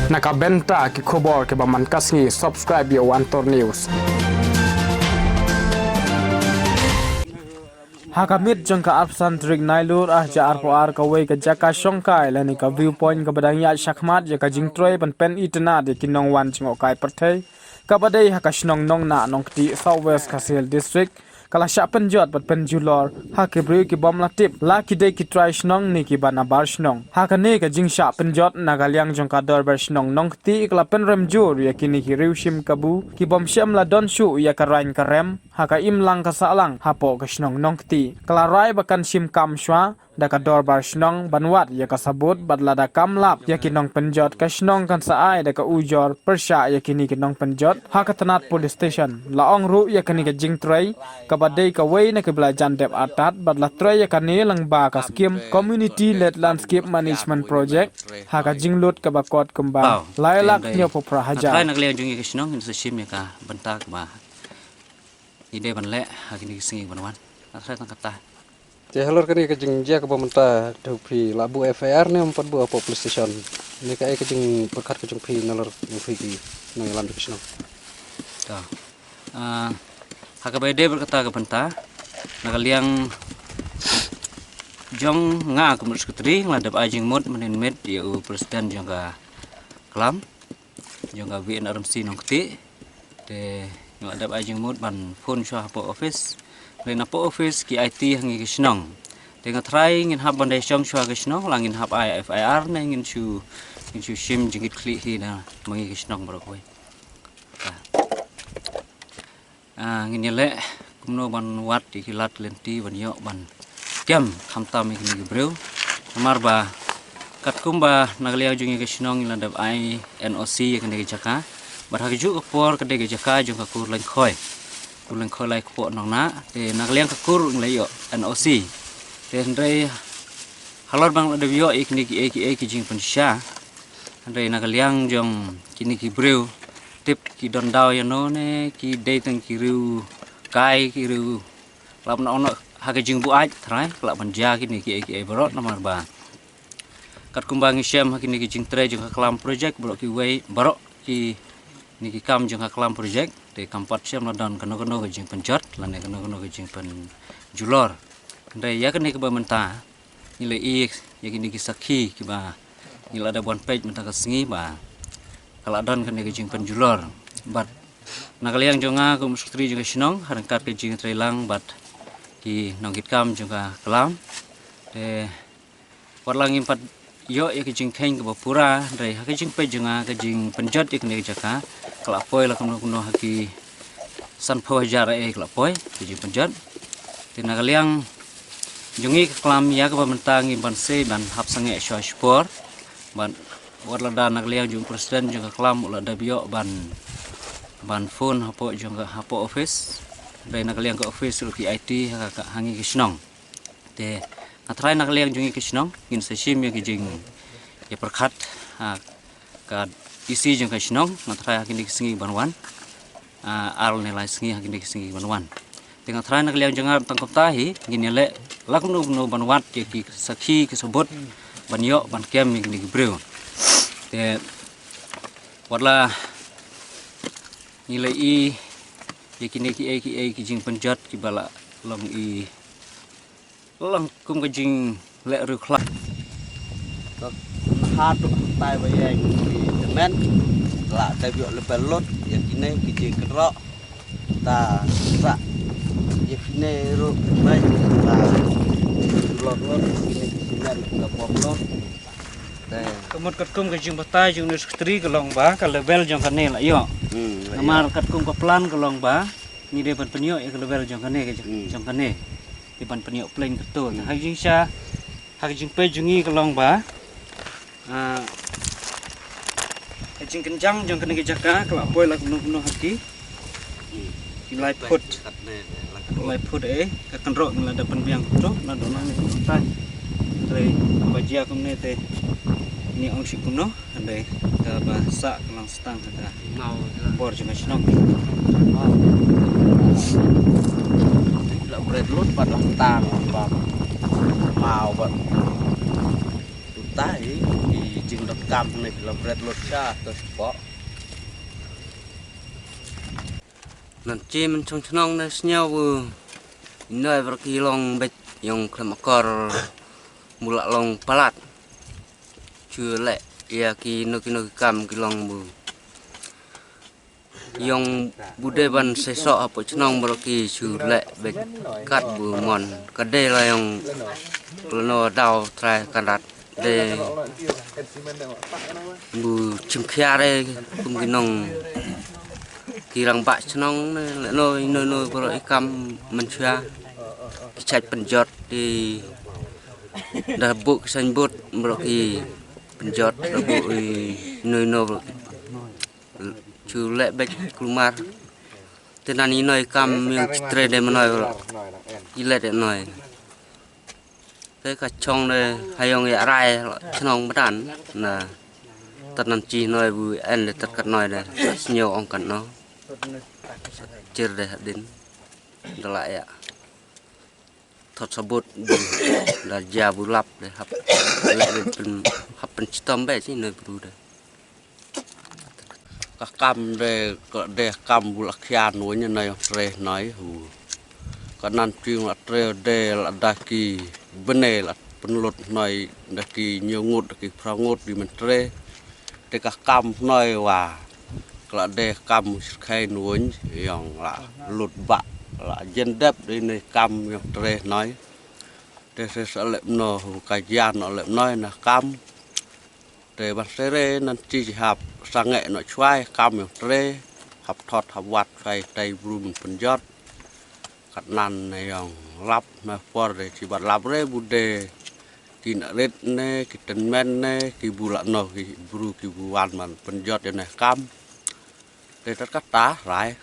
Nakabenta ki khobor ke baman kasngi subscribe yo Antor News. Hakamit jangka absan trik nailur ja arpo ar kawai ka jaka shongkai lani ka viewpoint ka badang ya shakmat ya ka jingtroy pan pen itna de kinong wan chingo kai perthai ka badai hakashnong nong na nong ti southwest kasel district kala shapen jot pat pen julor hakibri ki bom latip la ki de ki try shnong ni ki bana bar shnong hakane ka jingsha pen jot nagalyang jangka dor bar shnong nong ti kala pen rem jur ya kini ki riushim kabu ki bom shem la don shu ya ka rain ka rem haka im lang ka salang hapo ka shnong nong ti kala rai bakan shim kam shwa da ka dor bar shnong banwat ya ka sabut badla da kam lap ya ki nong penjot ka shnong kan saai da ka ujor persha ya kini ki nong penjot haka tanat police station la ong ru ya kini ka jing tray ka badai ka wei na ka belajan dep atat badla tray ya ka ne lang ba ka skim community led landscape management project haka jing lut ka bakot kumba lailak nyo po prahaja kai nak liang jungi kisnong in shim ya ka bentak ba ide ban le hakini singi banwan akhirnya kata Halor kani kajing jia ke pemerintah dupi labu FIR ni 4 buah police station. Ni kai kajing perkat kajing pi nalor pi ki nang lam kisno. Dah. Hakabai berkata ke penta nak liang jong nga ke sekretari ngadap ajing mod menen med ya presiden jangka kelam jangka VNRMC nong keti de ngadap ajing mod ban phone syah po office Lena po office ki IT hangi kisnong. Dengan try ngin hab bandai syam syua kisnong langin hab FIR na ngin shu shim jingit klik hi na mangi kisnong barokoi. Ngin yele kumno ban wat di kilat lenti ban yok ban kiam hamtam ngin gibreu. Amar ba kat kumba nagliau jungi kisnong ngin landap NOC yang kene jaka. Barhaju kapor kede jaka jung kakur lain khoi. Kulen kolai ko nong na te nagliang kakur nglai yo NOC te ndai halor bang de yo ikni ki jing pensha ndai nagliang jong kini ki breu tip ki don daw yo no ne ki dei tang ki riu kai ki riu lap na ono ha ke jing bu ai thrai lap ban ja kini ki borot namar ba kat kumbang syam kini ki jing tre jong kalam project borok ki wei borok ki ni ki kam jong kalam project te kampat syam ladan kano ke jing penjat lane kano ke jing pen julor ndai ya kene ke bamenta nile ya kini ki sakhi ki ba nila ada bon page menta ka singi ba kaladan kene ke jing pen julor bat nakaliang jonga ku mustri juga sinong harangkat ke jing trelang bat ki nongkit kam juga kelam te warlang impat yo ya ke jing keng ke bapura ndai ha ke jing pe jonga ke jing penjat ya kene jaka kelapoi lah kuno haki sanpo jara kelapoi jadi penjat tina kaliang jungi kelam ya ke pementangi ban se ban hap sange syah sport ban warlada nak liang jung presiden juga kelam ulada bio ban phone hapo juga hapo office dari nak liang ke office ruki IT hangi kisnong te atrai nak liang jungi kisnong ngin seshim ya kijing ya perkat ka isi jeng kisnong ngatrai hakini kisingi banwan al nilai singi hakini kisingi banwan dengan trai nak liang jengar tangkap tahi gini le laknu no banwat ki sakhi kisebut banyo ban kem gini gibreu te warla nilai yakini ki jing penjat ki bala long long kum ke jing le ru khla hatu tai với anh thì men là tại việc là phải lót vậy thì này cái gì cái rõ ta dạ vậy thì này rồi vậy là lót cái này là bom lót đây Kemudian katkum ke jing batai jing nusktri ke long ba ke level jong kane la yo amar katkum ke plan ke long ba ni de ban penyo ke level jong kane ke jong kane di ban penyo plan ketul ha jing sha ha jing pe jungi ke long ba jing kencang jong kene ke jaka kelak poi la kuno haki lai put ka kanro ngla da pen biang kutro na dona ni tai tre bajia kumne te ni ong sikuno andai ka bahasa kelang stang ka mau bor jeng snong là bread lót và lòng tang và màu và tai thì chừng cam này là rất lột xa tôi có lần chi mình trong nong này nhau vừa nơi vừa kỳ long bịch yang kena makar mula long palat chưa lệ ya ki no kam ki long bu yang bude ban seso apa cenong vừa kỳ chưa lệ bịch kat bu mon kade la yang no dau trai kandat de bu chimkhia de kum ki nong kirang bak cenong le no vừa ikam menchua chat penjot di dah buk sanbut meroki penjot buk no chu lek bek keluar tenan inoi kam yang citre de menoi ilet de noi cái kacong de hayong ya rai chnong badan na tenan chi noi bu en de tat kat noi de snyo ong kan no cer de din dala ya thot sabut là già bù lap để hấp lạiเป็นhấpเป็นchitom bé chứ nơi bù đây các cam de cam bu lạc kia núi như này tre nói hù cái nan chuyên là tre de là đa kỳ bên này là bên lột nói đa kỳ nhiều ngột đa kỳ phao ngột vì mình tre de các cam nói và là de cam khai núi yang là lột bạ là dân đáp đây này cam yang tre nói để sẽ lệm nó cái gian nó lệm nói là cam để bạn sẽ re nên chỉ học sang nghệ nó choai cam yang tre học thọt học vặt phải tay bùn phần giót cắt năn này yang lắp mà for để chỉ bạn lắp re bude kỳ nợ rết nè kỳ trần men nè kỳ bù lợn nó kỳ bù ăn mà phần giót này cam để tất cả tá lại